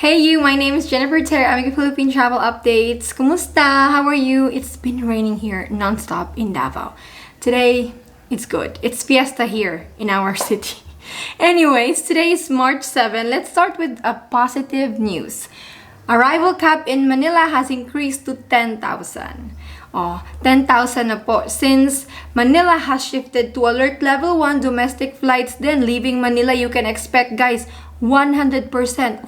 Hey you, my name is Jennifer Terri. I'm with Philippine Travel Updates. Kumusta? How are you? It's been raining here non-stop in Davao. Today, it's good. It's fiesta here in our city. Anyways, today is March 7. Let's start with a positive news. Arrival cap in Manila has increased to 10,000. Oh, 10,000 na po. Since Manila has shifted to alert level 1 domestic flights, then leaving Manila, you can expect, guys, 100%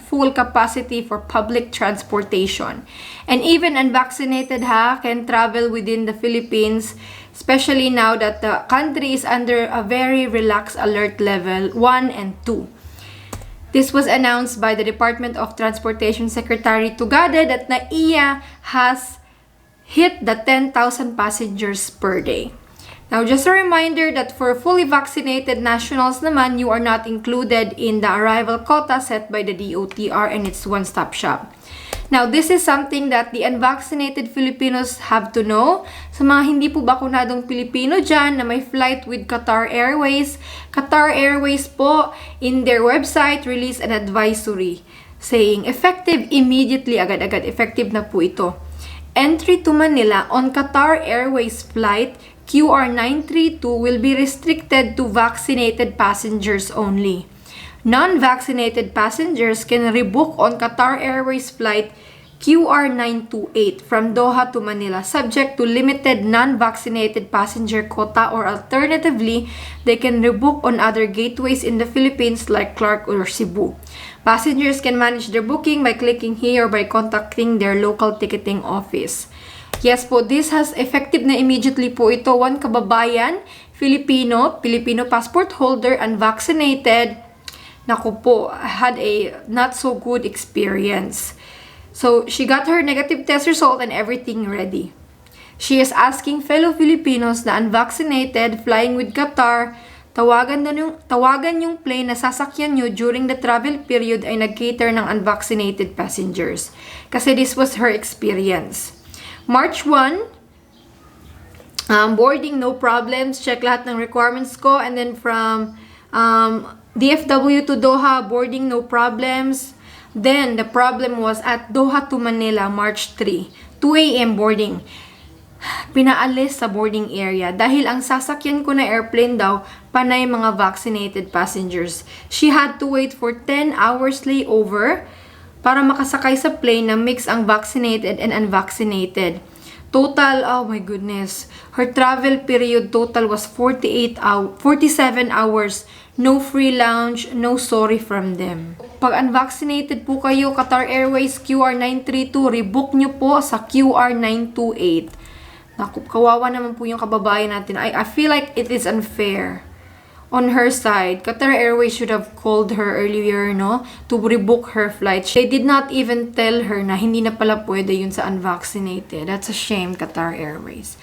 full capacity for public transportation. And even unvaccinated can travel within the Philippines, especially now that the country is under a very relaxed alert level 1 and 2. This was announced by the Department of Transportation Secretary Tugade that NAIA has hit the 10,000 passengers per day. Now, just a reminder that for fully vaccinated nationals naman, you are not included in the arrival quota set by the DOTR and its one-stop shop. Now, this is something that the unvaccinated Filipinos have to know. Sa mga hindi po bakunadong Pilipino dyan na may flight with Qatar Airways po, in their website, released an advisory saying effective immediately, agad-agad, effective na po ito. Entry to Manila on Qatar Airways flight QR932 will be restricted to vaccinated passengers only. Non-vaccinated passengers can rebook on Qatar Airways flight QR928 from Doha to Manila, subject to limited non-vaccinated passenger quota, or alternatively, they can rebook on other gateways in the Philippines like Clark or Cebu. Passengers can manage their booking by clicking here or by contacting their local ticketing office. Yes po, this has effective na immediately po ito. One kababayan, Filipino passport holder, unvaccinated, naku po, had a not so good experience. So, she got her negative test result and everything ready. She is asking fellow Filipinos na unvaccinated flying with Qatar, tawagan yung plane na sasakyan nyo during the travel period ay nag-cater ng unvaccinated passengers. Kasi this was her experience. March 1, boarding, no problems. Check lahat ng requirements ko. And then from DFW to Doha, boarding, no problems. Then, the problem was at Doha to Manila, March 3, 2 a.m. boarding. Pinaalis sa boarding area dahil ang sasakyan ko na airplane daw panay mga vaccinated passengers. She had to wait for 10 hours layover para makasakay sa plane na mix ang vaccinated and unvaccinated. Total, oh my goodness, her travel period total was 47 hours. No free lounge, no sorry from them. Pag unvaccinated po kayo, Qatar Airways QR932, rebook nyo po sa QR928. Naku, kawawa naman po yung kababayan natin. I feel like it is unfair on her side. Qatar Airways should have called her earlier, no? To rebook her flight. They did not even tell her na hindi na pala pwede yun sa unvaccinated. That's a shame, Qatar Airways.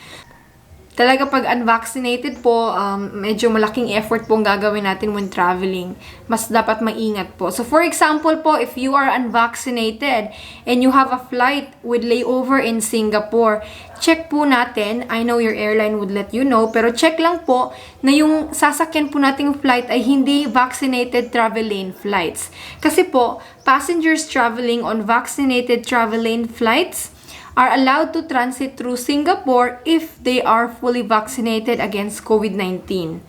Talaga pag unvaccinated po, medyo malaking effort po ang gagawin natin when traveling. Mas dapat maingat po. So for example po, if you are unvaccinated and you have a flight with layover in Singapore, check po natin, I know your airline would let you know, pero check lang po na yung sasakyan po nating flight ay hindi vaccinated travel lane flights. Kasi po, passengers traveling on vaccinated travel lane flights are allowed to transit through Singapore if they are fully vaccinated against COVID-19.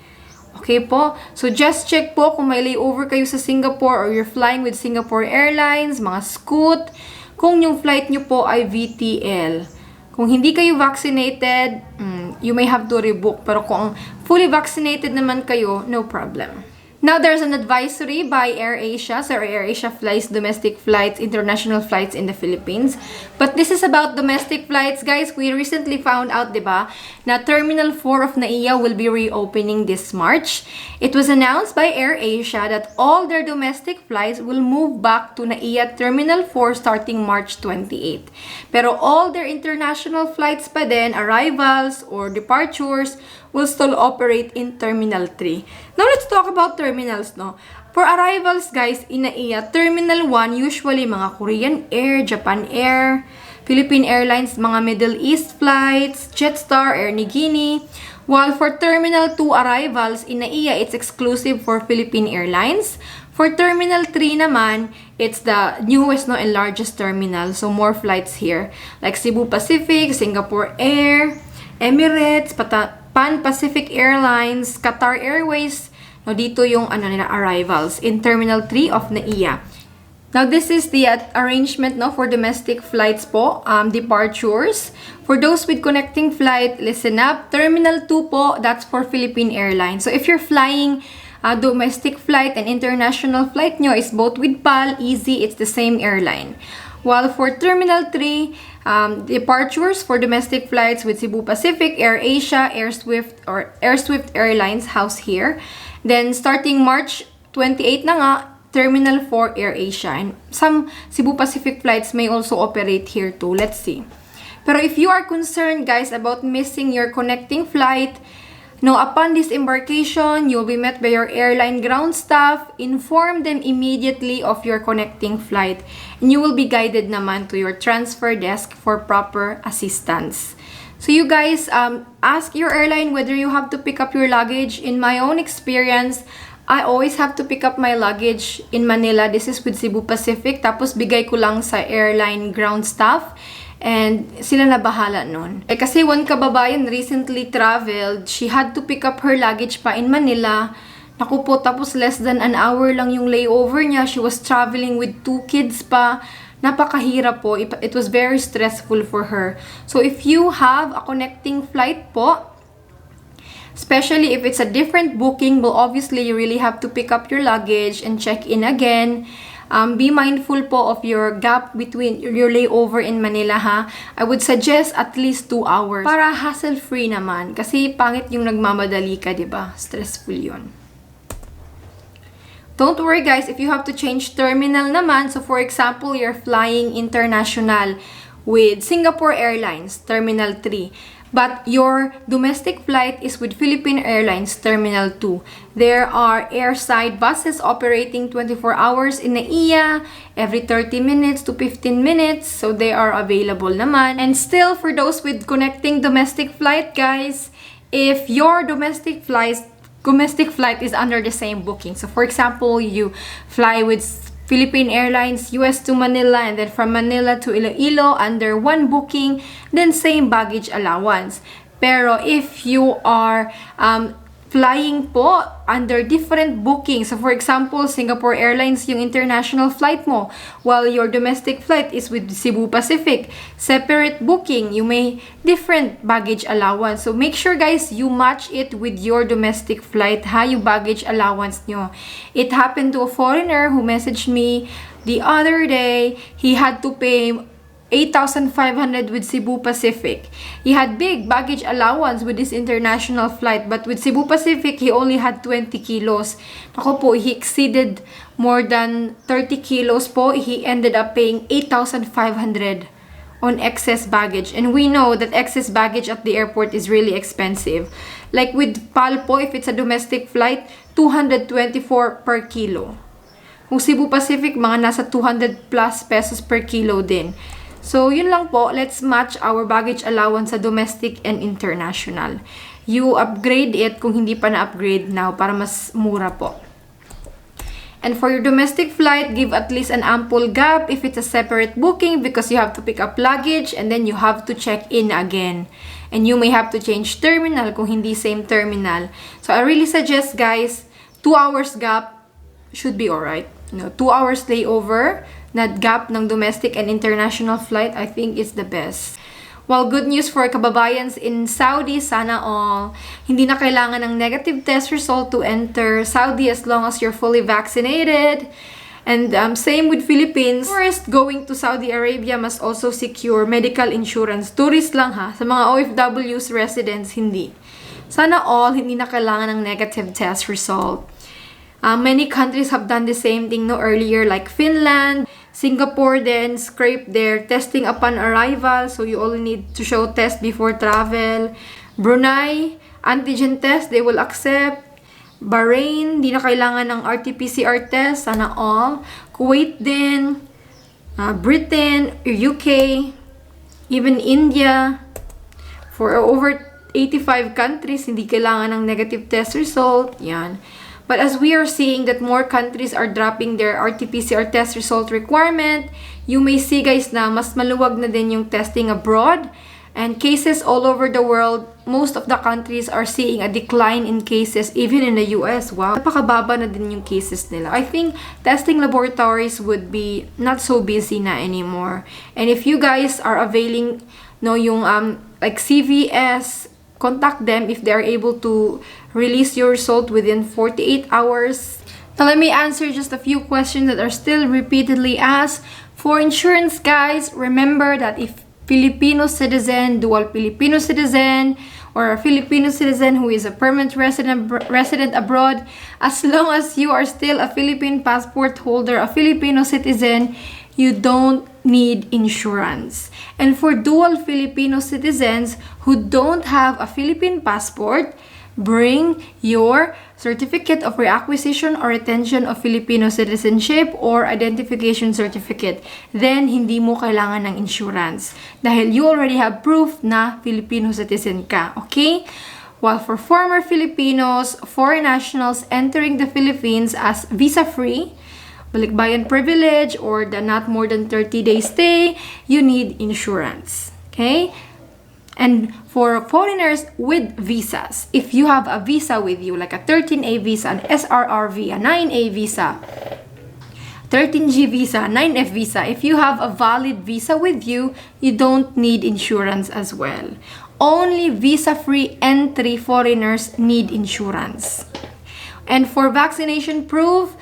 Okay po? So just check po kung may layover kayo sa Singapore or you're flying with Singapore Airlines, mga Scoot, kung yung flight nyo po ay VTL. Kung hindi kayo vaccinated, you may have to rebook. Pero kung fully vaccinated naman kayo, no problem. Now, there's an advisory by AirAsia. So, AirAsia flies domestic flights, international flights in the Philippines. But this is about domestic flights, guys. We recently found out, diba, na Terminal 4 of NAIA will be reopening this March. It was announced by AirAsia that all their domestic flights will move back to NAIA Terminal 4 starting March 28. Pero all their international flights pa din, arrivals or departures, will still operate in Terminal 3. Now, let's talk about terminals, no? For arrivals, guys, in NAIA, Terminal 1, usually mga Korean Air, Japan Air, Philippine Airlines, mga Middle East flights, Jetstar, Air Niugini. While for Terminal 2 arrivals in NAIA, it's exclusive for Philippine Airlines. For Terminal 3 naman, it's the newest and largest terminal. So, more flights here. Like Cebu Pacific, Singapore Air, Emirates, Pan Pacific Airlines, Qatar Airways. No, dito yung arrivals in Terminal 3 of NAIA. Now, this is the arrangement for domestic flights po, departures. For those with connecting flight, listen up. Terminal 2 po, that's for Philippine Airlines. So, if you're flying domestic flight and international flight nyo is both with PAL, Easy, it's the same airline. While for Terminal 3, departures for domestic flights with Cebu Pacific, AirAsia, AirSwift Airlines house here. Then, starting March 28 na nga, Terminal 4, AirAsia. And some Cebu Pacific flights may also operate here too. Let's see. Pero if you are concerned, guys, about missing your connecting flight, upon disembarkation, you'll be met by your airline ground staff. Inform them immediately of your connecting flight. And you will be guided naman to your transfer desk for proper assistance. So you guys, ask your airline whether you have to pick up your luggage. In my own experience, I always have to pick up my luggage in Manila. This is with Cebu Pacific. Tapos bigay ko lang sa airline ground staff. And sila na bahala nun. Kasi one kababayan recently traveled, she had to pick up her luggage pa in Manila. Naku po, tapos less than an hour lang yung layover niya. She was traveling with 2 kids pa. Napakahirap po. It was very stressful for her. So if you have a connecting flight po, especially if it's a different booking, well, obviously you really have to pick up your luggage and check in again. Be mindful po of your gap between your layover in Manila, ha. I would suggest at least 2 hours para hassle-free naman. Kasi pangit yung nagmamadali ka, diba? Stressful yun. Don't worry, guys, if you have to change terminal naman. So, for example, you're flying international with Singapore Airlines, Terminal 3. But your domestic flight is with Philippine Airlines Terminal 2. There are airside buses operating 24 hours in NAIA, every 30 minutes to 15 minutes. So they are available naman. And still, for those with connecting domestic flight, guys, if your domestic flight is under the same booking. So for example, you fly with Philippine Airlines, US to Manila, and then from Manila to Iloilo under one booking, then same baggage allowance. Pero if you are flying po under different bookings, so for example, Singapore Airlines yung international flight mo, while your domestic flight is with Cebu Pacific, separate booking, you may different baggage allowance. So make sure, guys, you match it with your domestic flight, ha, yung baggage allowance nyo. It happened to a foreigner who messaged me the other day. He had to pay 8,500 with Cebu Pacific. He had big baggage allowance with this international flight, but with Cebu Pacific, he only had 20 kilos. Ako po, he exceeded more than 30 kilos po. He ended up paying 8,500 on excess baggage. And we know that excess baggage at the airport is really expensive. Like with PAL po, if it's a domestic flight, 224 per kilo. Kung Cebu Pacific, mga nasa 200 plus pesos per kilo din. So, yun lang po. Let's match our baggage allowance sa domestic and international. You upgrade it kung hindi pa na-upgrade now para mas mura po. And for your domestic flight, give at least an ample gap if it's a separate booking because you have to pick up luggage and then you have to check in again. And you may have to change terminal kung hindi same terminal. So, I really suggest, guys, 2 hours gap should be alright. 2 hours layover, na gap ng domestic and international flight, I think is the best. Well, good news for kababayans in Saudi, sana all. Hindi na kailangan ng negative test result to enter Saudi as long as you're fully vaccinated. And same with Philippines. Tourists going to Saudi Arabia must also secure medical insurance. Tourist lang, ha. Sa mga OFWs, residents, hindi. Sana all, hindi na kailangan ng negative test result. Many countries have done the same thing earlier, like Finland, Singapore then scrape their testing upon arrival, so you only need to show test before travel. Brunei, antigen test, they will accept. Bahrain, di na kailangan ng RT-PCR test, sana all. Kuwait din, Britain, UK, even India. For over 85 countries, hindi kailangan ng negative test result. Yan. But as we are seeing that more countries are dropping their RT-PCR test result requirement, you may see guys na mas maluwag na din yung testing abroad. And cases all over the world, most of the countries are seeing a decline in cases, even in the US. Wow, napakababa na din yung cases nila. I think testing laboratories would be not so busy na anymore. And if you guys are availing yung like CVS, contact them if they are able to release your result within 48 hours. Now let me answer just a few questions that are still repeatedly asked. For insurance guys, remember that if Filipino citizen, dual Filipino citizen, or a Filipino citizen who is a permanent resident abroad, as long as you are still a Philippine passport holder, a Filipino citizen, you don't need insurance. And for dual Filipino citizens who don't have a Philippine passport, bring your certificate of reacquisition or retention of Filipino citizenship or identification certificate. Then, hindi mo kailangan ng insurance dahil you already have proof na Filipino citizen ka. Okay? While for former Filipinos, foreign nationals entering the Philippines as visa-free, balikbayan privilege, or the not more than 30-day stay, you need insurance. Okay? And for foreigners with visas, if you have a visa with you, like a 13A visa, an SRRV, a 9A visa, 13G visa, 9F visa, if you have a valid visa with you, you don't need insurance as well. Only visa-free entry foreigners need insurance. And for vaccination proof,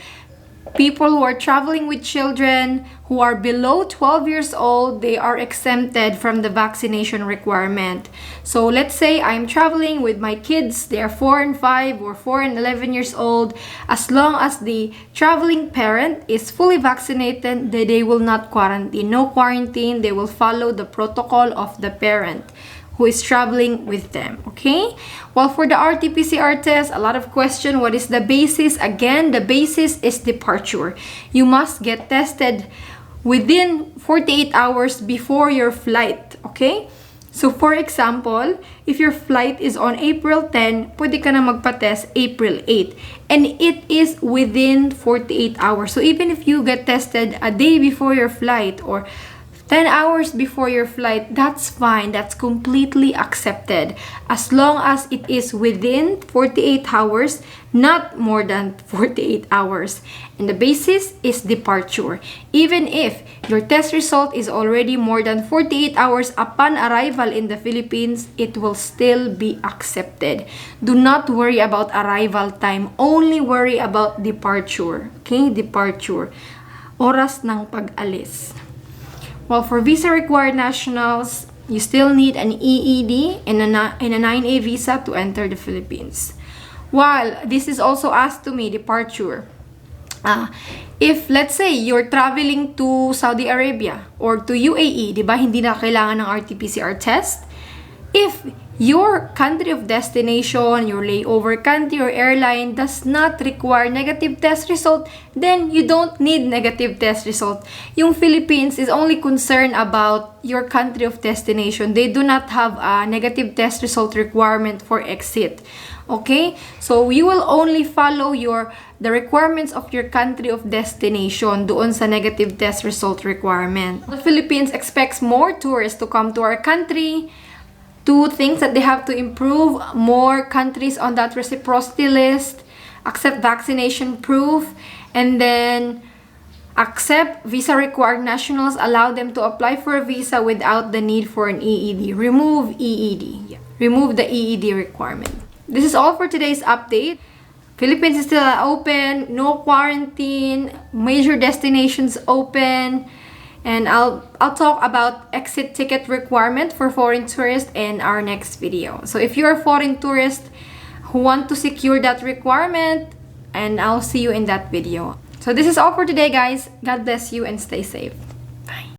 people who are traveling with children who are below 12 years old, they are exempted from the vaccination requirement. So let's say I'm traveling with my kids, they are 4 and 5 or 4 and 11 years old. As long as the traveling parent is fully vaccinated, they will not quarantine. No quarantine, they will follow the protocol of the parent who is traveling with them, okay? Well, for the RT-PCR test, a lot of question, what is the basis? Again, the basis is departure. You must get tested within 48 hours before your flight, okay? So, for example, if your flight is on April 10, pwede ka na magpa-test April 8. And it is within 48 hours. So, even if you get tested a day before your flight or 10 hours before your flight, that's fine. That's completely accepted. As long as it is within 48 hours, not more than 48 hours. And the basis is departure. Even if your test result is already more than 48 hours upon arrival in the Philippines, it will still be accepted. Do not worry about arrival time. Only worry about departure. Okay? Departure. Oras ng pag-alis. Well, for visa-required nationals, you still need an EED and a 9A visa to enter the Philippines. While this is also asked to me, departure. If, let's say, you're traveling to Saudi Arabia or to UAE, di ba, hindi na kailangan ng RT-PCR test. If your country of destination, your layover country or airline does not require negative test result, then you don't need negative test result. Yung Philippines is only concerned about your country of destination. They do not have a negative test result requirement for exit. Okay? So, you will only follow the requirements of your country of destination doon sa negative test result requirement. The Philippines expects more tourists to come to our country. 2 things that they have to improve: more countries on that reciprocity list, accept vaccination proof, and then accept visa-required nationals, allow them to apply for a visa without the need for an EED. Remove EED. Yeah. Remove the EED requirement. This is all for today's update. Philippines is still open, no quarantine, major destinations open. And I'll talk about exit ticket requirement for foreign tourists in our next video. So if you're a foreign tourist who want to secure that requirement, and I'll see you in that video. So this is all for today, guys. God bless you and stay safe.